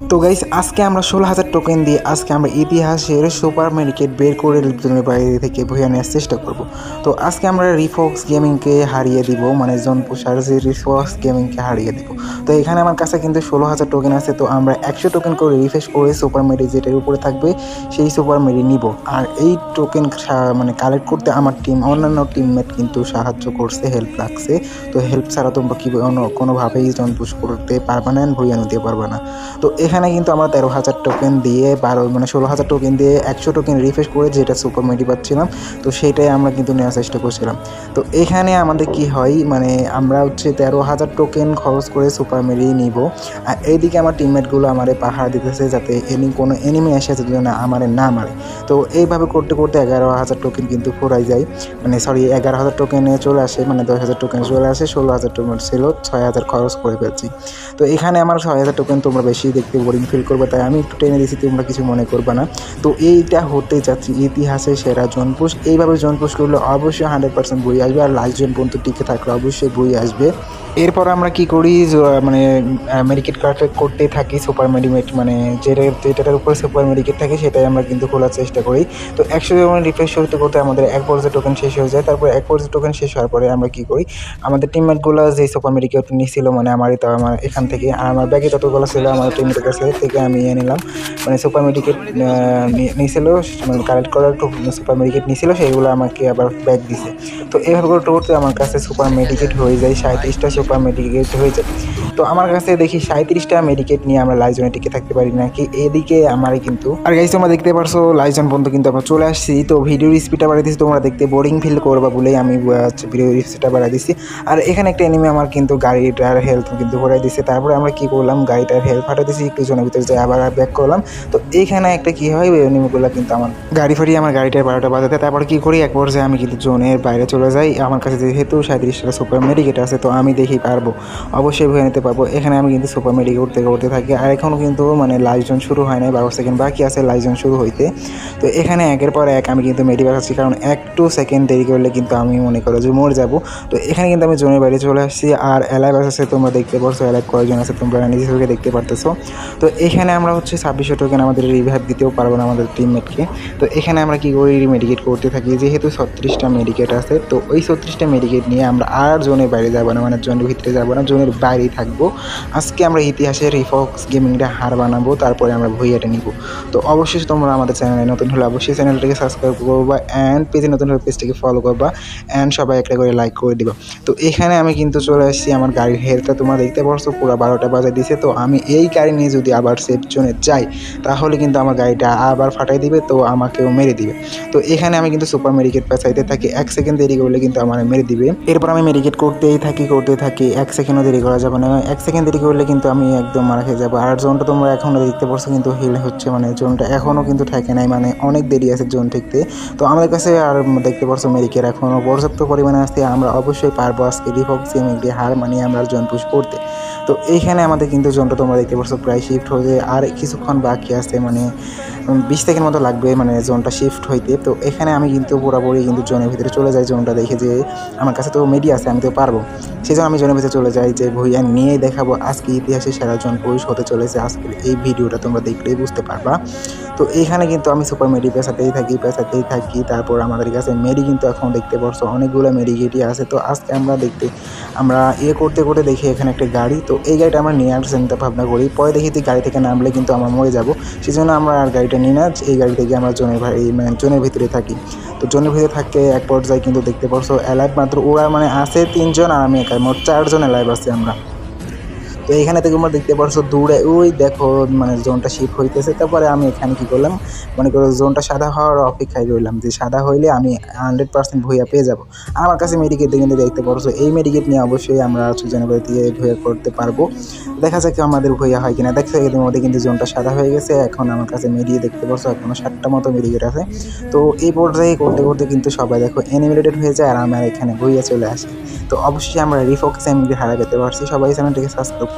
তো গাইস আজকে আমরা 16,000 টোকেন দিয়ে আজকে আমরা ইতিহাসের সুপার মেরিকেট বের করে লিপজনের বাইরে থেকে বইয়ে নেওয়ার চেষ্টা করব। তো আজকে আমরা রিফক্স গেমিংকে হারিয়ে দিব, মানে জনপুষার যে রিফক্স গেমিংকে হারিয়ে দিব। তো এখানে আমার কাছে কিন্তু 16,000 টোকেন আছে। তো আমরা 100 টোকেন করে রিফ্রেশ করে সুপার মেরি যেটার উপরে থাকবে সেই সুপার মেরি নিব। আর এই টোকেন মানে কালেক্ট করতে আমার অন্যান্য টিমমেট কিন্তু সাহায্য করছে, হেল্প লাগছে। তো হেল্প ছাড়া তোমরা কি কোনোভাবেই জনপুষ করতে পারবে না, বইয়ে নিতে পারবে না। তো এখানে কিন্তু আমরা 13,000 টোকেন দিয়ে 16,000 টোকেন দিয়ে 100 টোকেন রিফ্রেশ করে যেটা সুপার মেডি পাচ্ছিলাম, তো সেটাই আমরা কিন্তু নেওয়ার চেষ্টা করছিলাম। তো এখানে আমাদের কি হয়, মানে আমরা হচ্ছে 13,000 টোকেন খরচ করে সুপার মেডি নিব। আর এইদিকে আমার টিমমেটগুলো আমারে পাহাড় দিতেছে যাতে কোনো এনিমি এসে যেন আমারে না মারে। তো এইভাবে করতে করতে 11,000 টোকেন কিন্তু ফুরাই যায়, মানে 11,000 টোকেনে চলে আসে, মানে 10,000 টোকেন চলে আসে। 16,000 টোকেন ছিল, 6,000 খরচ করে ফেলছি। তো এখানে আমার 6,000 টোকেন তোমরা বেশি দেখতে বোরিং ফিল করবে, তাই আমি একটু টেনে দিয়েছি, তোমরা কিছু মনে করবে না। তো এইটা হতে যাচ্ছি ইতিহাসে সেরা জোনপুশ। এইভাবে জোনপুশ করলে অবশ্যই 100% বই আসবে, আর লাস্ট জন পর্যন্ত টিকে থাকলে অবশ্যই বই আসবে। এরপর আমরা কি করি, মানে মেডিকেট কালেক্ট করতে থাকি সুপার মেডিকেট, মানে যেটার উপরে সুপার মেডিকেট থাকে সেটাই আমরা কিন্তু খোলার চেষ্টা করি। তো 100 জন রিফ্রেশ করতে করতে আমাদের এক পর্যায়ে টোকেন শেষ হয়ে যায়। তারপর এক পর্যায়ে টোকেন শেষ হওয়ার পরে আমরা কি করি, আমাদের টিমমেটগুলো যে সুপার মেডিকেট নিয়েছিল, মানে আমার এখান থেকে, আর আমার ব্যাগে যতগুলো ছিল আমার টিমমেটের কাছে থেকে আমি নিয়ে নিলাম। মানে সুপার মেডিকেট নিয়েছিল, মানে কালেক্ট করার সুপার মেডিকেট নিয়েছিল, সেইগুলো আমাকে আবার ব্যাগ দিছে। তো এইভাবে করতে করতে আমার কাছে সুপার মেডিকেট হয়ে যায়, 37টা সুপার মেডিকেট হয়ে যায়। তো আমার কাছে দেখি 37টা মেডিকেট নিয়ে আমরা লাইজনে টিকে থাকতে পারি নাকি, এদিকে আমারই কিন্তু। আর গাইস তোমরা দেখতে পারছো লাইজন পর্যন্ত কিন্তু আমরা চলে আসছি। তো ভিডিওর স্পিডটা বাড়িয়ে দিচ্ছি, তোমরা দেখতে বোরিং ফিল করবা বলেই আমি ভিডিওর স্পিডটা বাড়িয়ে দিচ্ছি। আর এখানে একটা এনিমি আমার কিন্তু গাড়িটার হেলথ কিন্তু ভরাই দিচ্ছে। তারপরে আমরা কি করলাম, গাড়িটার হেলথ ফাটা দিচ্ছি, একটু জনের ভিতরে যাই আবার ব্যাক করলাম। তো এইখানে একটা কি হয়, ওই এনিমিগুলো কিন্তু আমার গাড়ি ফাটিয়ে আমার গাড়িটার 12টা বাজাতে। তারপর কি করি, এক পর্যায়ে আমি কিন্তু জোনের বাইরে চলে যাই। আমার কাছে যেহেতু 37টা সুপার মেডিকেট আছে, তো আমি দেখি পারবো, অবশ্যই ভয় নিতে পারবো। এখানে আমি কিন্তু সুপার মেডিকেট করতে থাকি। আর এখনও কিন্তু মানে লাইভ জোন শুরু হয় নাই, 12 সেকেন্ড বাকি আছে লাইভ জোন শুরু হইতে। তো এখানে একের পর এক আমি কিন্তু মেডি বাঁচাচ্ছি, কারণ একটু সেকেন্ড দেরি করলে কিন্তু আমি মনে করো যে মরে যাবো। তো এখানে কিন্তু আমি জোনের বাইরে চলে আসছি। আর এলাইভ আছে, তোমরা দেখতে পারছো এলাইভ কয়েকজন আছে, তোমরা নিজে চোখে দেখতে পারতেছো। তো এখানে আমরা হচ্ছে 2600 টোকেন আমাদের রিভাইভ দিতেও পারবো না আমাদের টিমমেটকে। তো এখানে আমরা কি করি, মেডিকেট করতে থাকি। যেহেতু 36টা মেডিকেট আছে, তো ওই 36টা মেডিকেট নিয়ে আমরা আর জোনের বাইরে যাবো না, মানে জোনের ভিতরে যাবো না, জোনের বাইরেই থাকবো। আজকে আমরা ইতিহাসের রিফক্স গেমিংটা হার বানাবো, তারপরে আমরা ভুইয়াটা নিব। তো অবশ্যই তোমরা আমাদের চ্যানেলে নতুন হলে অবশ্যই চ্যানেলটাকে সাবস্ক্রাইব করবা, অ্যান্ড পেজে নতুন হলে পেজটাকে ফলো করবা, অ্যান্ড সবাই একটা করে লাইক করে দিবা। তো এখানে আমি কিন্তু চলে আসছি, আমার গাড়ির হেলথটা তোমরা দেখতে পারছো পুরো 12টা বাজে দিছে। তো আমি এই গাড়ি নিয়ে যদি আবার সেফ জোনে যাই, তাহলে কিন্তু আমার গাড়িটা আবার ফাটাই দিবে, তো আমাকেও মেরে দিবে। তো এখানে আমি কিন্তু সুপার মেডিকেট পেঁচাইতে থাকি, 1 সেকেন্ড দেরি করলে কিন্তু আমার মেরে দিবে। এরপর আমি মেডিকেট করতেই থাকি 1 সেকেন্ডও দেরি করা যাবে না, 1 সেকেন্ড দেরি করলে কিন্তু আমি একদম মারা খেয়ে যাবো। আর জোনটা তোমরা এখনও দেখতে পারছো কিন্তু হিল হচ্ছে, মানে জোনটা এখনও কিন্তু ঠেকে নাই, মানে অনেক দেরি আছে জোন ঠেকতে। তো আমাদের কাছে আর দেখতে পারছো মেডিকেট এখনও পর্যাপ্ত পরিমাণে আসছে, আমরা অবশ্যই পারবো আজকে রিফক্স গেমিংটি হার মানিয়ে আমরা জোন পুশ করতে। তো এইখানে আমাদের কিন্তু জোনটা তোমরা দেখতে পারছো প্রায় শিফট হয়ে, আর কিছুক্ষণ বাকি আছে, মানে 20 সেকেন্ড মতো লাগবে মানে জোনটা শিফট হইতে। তো এখানে আমি কিন্তু পুরোপুরি কিন্তু জোনের ভিতরে চলে যাই, জোনটা দেখে যে আমার কাছে তো মেডি আছে, আমি তো পারবো। সেই জন্য আমি জোনের ভিতরে চলে যাই, যে ভুইয়া নিয়েই দেখাবো আজকে ইতিহাসে সেরা জন পুরুষ হতে চলেছে। আজকের এই ভিডিওটা তোমরা দেখলেই বুঝতে পারবা। তো এইখানে কিন্তু আমি সুপার মেডি পেঁচাতেই থাকি। তারপর আমাদের কাছে মেডি কিন্তু এখন দেখতে পারছো অনেকগুলো মেডিকেটই আছে। তো আজকে আমরা করতে করতে দেখি এখানে একটা গাড়ি, তো এই গাড়িটা আমরা নিয়ে আর চিন্তা ভাবনা করি। পরে দেখি গাড়ি থেকে নামলে কিন্তু আমরা মরে যাবো, সেই জন্য আমরা আর গাড়িটা নিই না। এই গাড়ি থেকে আমরা জোনের ভিতরে থাকি। তো জোনের ভিতরে থাকে এক পর্যায়ে কিন্তু দেখতে পারছো অ্যালাইভ মাত্র ওরা মানে আছে 3 জন, আর আমি একা, মোট 4 জন অ্যালাইভ আছি আমরা। তো এইখানে থেকে তোমরা দেখতে পারছো দূরে ওই দেখো মানে জোনটা শিফট হইতেছে। তারপরে আমি এখানে কি করলাম, মনে করো জোনটা সাদা হওয়ার অপেক্ষায় রইলাম, যে সাদা হইলে আমি 100% ভুইয়া পেয়ে যাবো। আর আমার কাছে মেডিকেট কিন্তু দেখতে পারছো, এই মেডিকেট নিয়ে অবশ্যই আমরা সুজনগর দিয়ে ভুইয়া করতে পারবো। দেখা যাক আমাদের ভুইয়া হয় কিনা। দেখা যাক এর মধ্যে কিন্তু জোনটা সাদা হয়ে গেছে। এখন আমার কাছে মেডিয়ে দেখতে পারছো এখনো 7টা মতো মেডিকেট আছে। তো এই পর্যায়ে করতে করতে কিন্তু সবাই দেখো এনিমিনেটেড হয়ে যায়, আর আমার এখানে ভুইয়া চলে আসে। তো অবশ্যই আমরা রিফক্স এমনি হারা পেতে পারছি। সবাই চ্যানেলটিকে সাবস্ক্রাইব